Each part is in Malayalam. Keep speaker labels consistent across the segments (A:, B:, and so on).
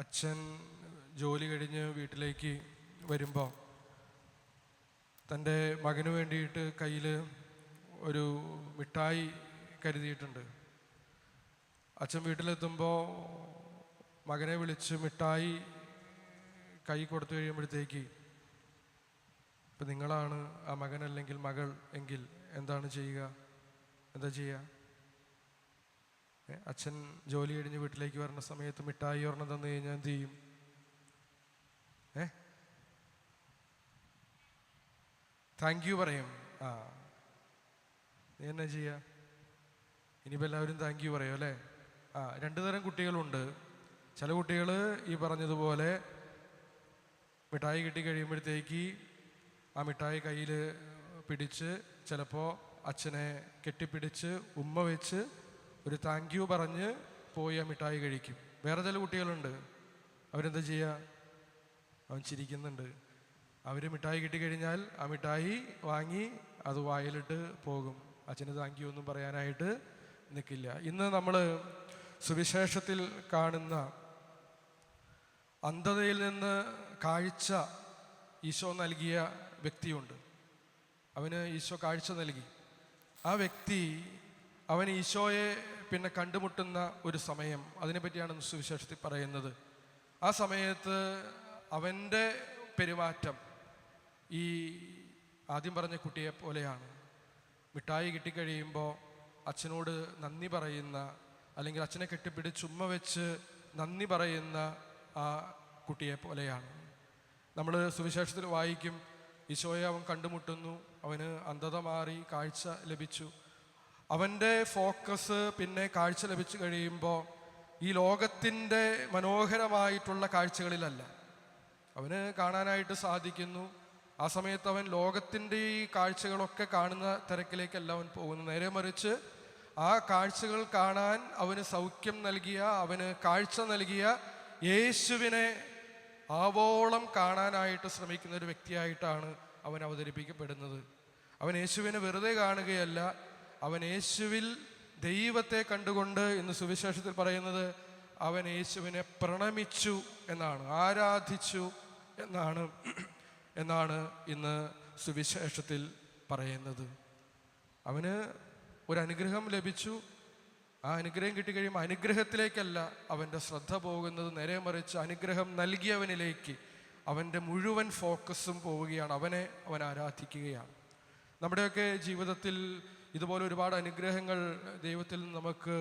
A: അച്ഛൻ ജോലി കഴിഞ്ഞ് വീട്ടിലേക്ക് വരുമ്പോൾ തൻ്റെ മകന് വേണ്ടിയിട്ട് കയ്യിൽ ഒരു മിഠായി കരുതിയിട്ടുണ്ട്. അച്ഛൻ വീട്ടിലെത്തുമ്പോൾ മകനെ വിളിച്ച് മിഠായി കൈ കൊടുത്തു കഴിയുമ്പോഴത്തേക്ക് ഇപ്പം നിങ്ങളാണ് ആ മകൻ അല്ലെങ്കിൽ മകൾ എങ്കിൽ എന്താണ് ചെയ്യുക? എന്താ ചെയ്യുക? അച്ഛൻ ജോലി കഴിഞ്ഞ് വീട്ടിലേക്ക് വരുന്ന സമയത്ത് മിഠായി ഒരെണ്ണം തന്നു കഴിഞ്ഞാൽ എന്ത് ചെയ്യും? താങ്ക് യു പറയും. നീ എന്നാ ചെയ്യുക? ഇനിയിപ്പോൾ എല്ലാവരും താങ്ക് യു പറയും അല്ലേ? രണ്ടു തരം കുട്ടികളുണ്ട്. ചില കുട്ടികൾ ഈ പറഞ്ഞതുപോലെ മിഠായി കിട്ടി കഴിയുമ്പോഴത്തേക്ക് ആ മിഠായി കയ്യിൽ പിടിച്ച് ചിലപ്പോൾ അച്ഛനെ കെട്ടിപ്പിടിച്ച് ഉമ്മ വെച്ച് ഒരു താങ്ക് യു പറഞ്ഞ് പോയി ആ മിഠായി കഴിക്കും. വേറെ ചില കുട്ടികളുണ്ട്, അവരെന്താ ചെയ്യുക? അവൻ ചിരിക്കുന്നുണ്ട്. അവർ മിഠായി കിട്ടിക്കഴിഞ്ഞാൽ ആ മിഠായി വാങ്ങി അത് വായിലിട്ട് പോകും. അച്ഛന് താങ്ക് യു ഒന്നും പറയാനായിട്ട് നിൽക്കില്ല. ഇന്ന് നമ്മൾ സുവിശേഷത്തിൽ കാണുന്ന അന്ധതയിൽ നിന്ന് കാഴ്ച ഈശോ നൽകിയ വ്യക്തിയുണ്ട്. അവന് ഈശോ കാഴ്ച നൽകി. ആ വ്യക്തി അവൻ ഈശോയെ പിന്നെ കണ്ടുമുട്ടുന്ന ഒരു സമയം, അതിനെപ്പറ്റിയാണ് സുവിശേഷത്തിൽ പറയുന്നത്. ആ സമയത്ത് അവൻ്റെ പെരുമാറ്റം ഈ ആദ്യം പറഞ്ഞ കുട്ടിയെ പോലെയാണ്. മിഠായി കിട്ടിക്കഴിയുമ്പോൾ അച്ഛനോട് നന്ദി പറയുന്ന, അല്ലെങ്കിൽ അച്ഛനെ കെട്ടിപ്പിടിച്ച് ചുമ്മ വെച്ച് നന്ദി പറയുന്ന ആ കുട്ടിയെ പോലെയാണ്. നമ്മൾ സുവിശേഷത്തിൽ വായിക്കും, ഈശോയെ അവൻ കണ്ടുമുട്ടുന്നു, അവന് അന്ധത മാറി കാഴ്ച ലഭിച്ചു. അവൻ്റെ ഫോക്കസ് പിന്നെ കാഴ്ച ലഭിച്ചു കഴിയുമ്പോൾ ഈ ലോകത്തിൻ്റെ മനോഹരമായിട്ടുള്ള കാഴ്ചകളിലല്ല. അവന് കാണാനായിട്ട് സാധിക്കുന്നു. ആ സമയത്ത് അവൻ ലോകത്തിൻ്റെ ഈ കാഴ്ചകളൊക്കെ കാണുന്ന തിരക്കിലേക്കല്ല അവൻ പോകുന്നു. നേരെ മറിച്ച് ആ കാഴ്ചകൾ കാണാൻ അവന് സൗഖ്യം നൽകിയ, അവന് കാഴ്ച നൽകിയ യേശുവിനെ ആവോളം കാണാനായിട്ട് ശ്രമിക്കുന്ന ഒരു വ്യക്തിയായിട്ടാണ് അവൻ അവതരിപ്പിക്കപ്പെടുന്നത്. അവൻ യേശുവിനെ വെറുതെ കാണുകയല്ല, അവൻ യേശുവിൽ ദൈവത്തെ കണ്ടുകൊണ്ട്, ഇന്ന് സുവിശേഷത്തിൽ പറയുന്നത്, അവൻ യേശുവിനെ പ്രണമിച്ചു എന്നാണ്, ആരാധിച്ചു എന്നാണ് ഇന്ന് സുവിശേഷത്തിൽ പറയുന്നത്. അവന് ഒരു അനുഗ്രഹം ലഭിച്ചു. ആ അനുഗ്രഹം കിട്ടിക്കഴിയുമ്പോൾ അനുഗ്രഹത്തിലേക്കല്ല അവൻ്റെ ശ്രദ്ധ പോകുന്നത്, നേരെ മറിച്ച് അനുഗ്രഹം നൽകിയവനിലേക്ക് അവൻ്റെ മുഴുവൻ ഫോക്കസും പോവുകയാണ്. അവൻ ആരാധിക്കുകയാണ്. നമ്മുടെയൊക്കെ ജീവിതത്തിൽ ഇതുപോലെ ഒരുപാട് അനുഗ്രഹങ്ങൾ ദൈവത്തിൽ നമുക്ക്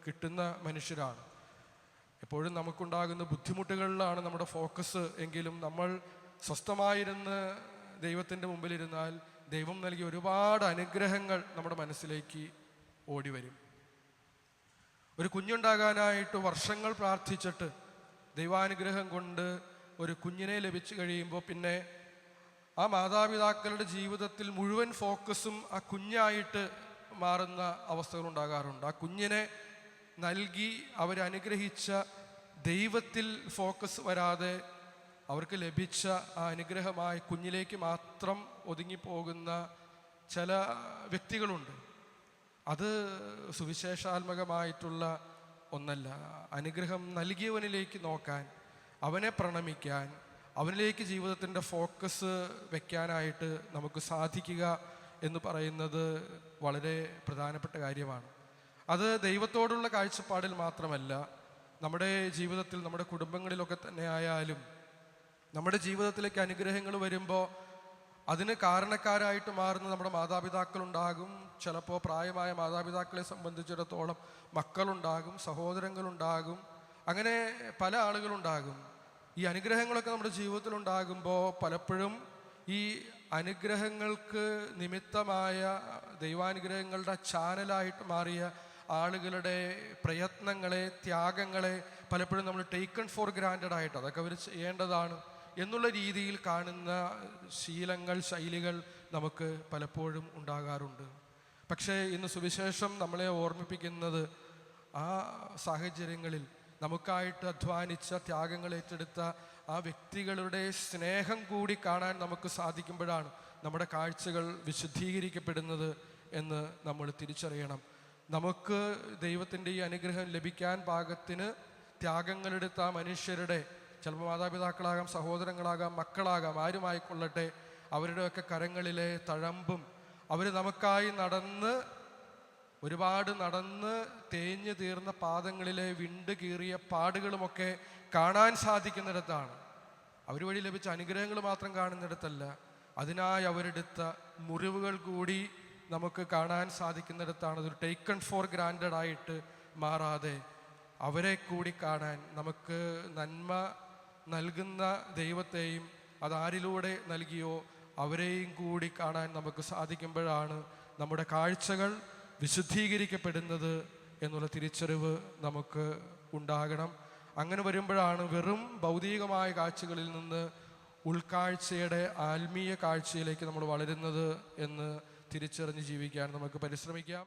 A: കിട്ടുന്ന മനുഷ്യരാണ്. എപ്പോഴും നമുക്കുണ്ടാകുന്ന ബുദ്ധിമുട്ടുകളിലാണ് നമ്മുടെ ഫോക്കസ് എങ്കിലും നമ്മൾ സ്വസ്ഥമായിരുന്ന് ദൈവത്തിൻ്റെ മുമ്പിലിരുന്നാൽ ദൈവം നൽകിയ ഒരുപാട് അനുഗ്രഹങ്ങൾ നമ്മുടെ മനസ്സിലേക്ക് ഓടി വരും. ഒരു കുഞ്ഞുണ്ടാകാനായിട്ട് വർഷങ്ങൾ പ്രാർത്ഥിച്ചിട്ട് ദൈവാനുഗ്രഹം കൊണ്ട് ഒരു കുഞ്ഞിനെ ലഭിച്ചു കഴിയുമ്പോൾ പിന്നെ ആ മാതാപിതാക്കളുടെ ജീവിതത്തിൽ മുഴുവൻ ഫോക്കസും ആ കുഞ്ഞായിട്ട് മാറുന്ന അവസ്ഥകൾ ഉണ്ടാകാറുണ്ട്. ആ കുഞ്ഞിനെ നൽകി അവരനുഗ്രഹിച്ച ദൈവത്തിൽ ഫോക്കസ് വരാതെ അവർക്ക് ലഭിച്ച ആ അനുഗ്രഹമായ കുഞ്ഞിലേക്ക് മാത്രം ഒതുങ്ങിപ്പോകുന്ന ചില വ്യക്തികളുണ്ട്. അത് സുവിശേഷാത്മകമായിട്ടുള്ള ഒന്നല്ല. അനുഗ്രഹം നൽകിയവനിലേക്ക് നോക്കാൻ, അവനെ പ്രണമിക്കാൻ, അവനിലേക്ക് ജീവിതത്തിൻ്റെ ഫോക്കസ് വെക്കാനായിട്ട് നമുക്ക് സാധിക്കുക എന്ന് പറയുന്നത് വളരെ പ്രധാനപ്പെട്ട കാര്യമാണ്. അത് ദൈവത്തോടുള്ള കാഴ്ചപ്പാടിൽ മാത്രമല്ല, നമ്മുടെ ജീവിതത്തിൽ, നമ്മുടെ കുടുംബങ്ങളിലൊക്കെ തന്നെ ആയാലും നമ്മുടെ ജീവിതത്തിലേക്ക് അനുഗ്രഹങ്ങൾ വരുമ്പോൾ അതിന് കാരണക്കാരായിട്ട് മാറുന്ന നമ്മുടെ മാതാപിതാക്കളുണ്ടാകും. ചിലപ്പോൾ പ്രായമായ മാതാപിതാക്കളെ സംബന്ധിച്ചിടത്തോളം മക്കളുണ്ടാകും, സഹോദരങ്ങളുണ്ടാകും, അങ്ങനെ പല ആളുകളുണ്ടാകും. ഈ അനുഗ്രഹങ്ങളൊക്കെ നമ്മുടെ ജീവിതത്തിൽ ഉണ്ടാകുമ്പോൾ പലപ്പോഴും ഈ അനുഗ്രഹങ്ങൾക്ക് നിമിത്തമായ, ദൈവാനുഗ്രഹങ്ങളുടെ ചാനലായിട്ട് മാറിയ ആളുകളുടെ പ്രയത്നങ്ങളെ, ത്യാഗങ്ങളെ പലപ്പോഴും നമ്മൾ ടേക്കൺ ഫോർ ഗ്രാൻഡഡ് ആയിട്ട് അതൊക്കെ അവർ ചെയ്യേണ്ടതാണ് എന്നുള്ള രീതിയിൽ കാണുന്ന ശീലങ്ങൾ, ശൈലികൾ നമുക്ക് പലപ്പോഴും ഉണ്ടാകാറുണ്ട്. പക്ഷേ ഇന്ന് സുവിശേഷം നമ്മളെ ഓർമ്മിപ്പിക്കുന്നത് ആ സാഹചര്യങ്ങളിൽ നമുക്കായിട്ട് അധ്വാനിച്ച, ത്യാഗങ്ങൾ ഏറ്റെടുത്ത ആ വ്യക്തികളുടെ സ്നേഹം കൂടി കാണാൻ നമുക്ക് സാധിക്കുമ്പോഴാണ് നമ്മുടെ കാഴ്ചകൾ വിശുദ്ധീകരിക്കപ്പെടുന്നത് എന്ന് നമ്മൾ തിരിച്ചറിയണം. നമുക്ക് ദൈവത്തിൻ്റെ ഈ അനുഗ്രഹം ലഭിക്കാൻ പാകത്തിന് ത്യാഗങ്ങളെടുത്ത ആ മനുഷ്യരുടെ, ചിലപ്പോൾ മാതാപിതാക്കളാകാം, സഹോദരങ്ങളാകാം, മക്കളാകാം, ആരുമായിക്കൊള്ളട്ടെ, അവരുടെയൊക്കെ കരങ്ങളിലെ തഴമ്പും അവർ നമുക്കായി ഒരുപാട് നടന്ന് തേഞ്ഞു തീർന്ന പാദങ്ങളിലെ വിണ്ട് കീറിയ പാടുകളുമൊക്കെ കാണാൻ സാധിക്കുന്നിടത്താണ്. അവർ വഴി ലഭിച്ച അനുഗ്രഹങ്ങൾ മാത്രം കാണുന്നിടത്തല്ല, അതിനായി അവരെടുത്ത മുറിവുകൾ കൂടി നമുക്ക് കാണാൻ സാധിക്കുന്നിടത്താണ്. അതൊരു ടേക്കൺ ഫോർ ഗ്രാൻഡഡ് ആയിട്ട് മാറാതെ അവരെ കൂടി കാണാൻ, നമുക്ക് നന്മ നൽകുന്ന ദൈവത്തെയും അതാരിലൂടെ നൽകിയോ അവരെയും കൂടി കാണാൻ നമുക്ക് സാധിക്കുമ്പോഴാണ് നമ്മുടെ കാഴ്ചകൾ വിശുദ്ധീകരിക്കപ്പെടുന്നത് എന്നുള്ള തിരിച്ചറിവ് നമുക്ക് ഉണ്ടാകണം. അങ്ങനെ വരുമ്പോഴാണ് വെറും ഭൗതികമായ കാഴ്ചകളിൽ നിന്ന് ഉൾക്കാഴ്ചയുടെ ആത്മീയ കാഴ്ചയിലേക്ക് നമ്മൾ വളരുന്നത് എന്ന് തിരിച്ചറിഞ്ഞ് ജീവിക്കാൻ നമുക്ക് പരിശ്രമിക്കാം.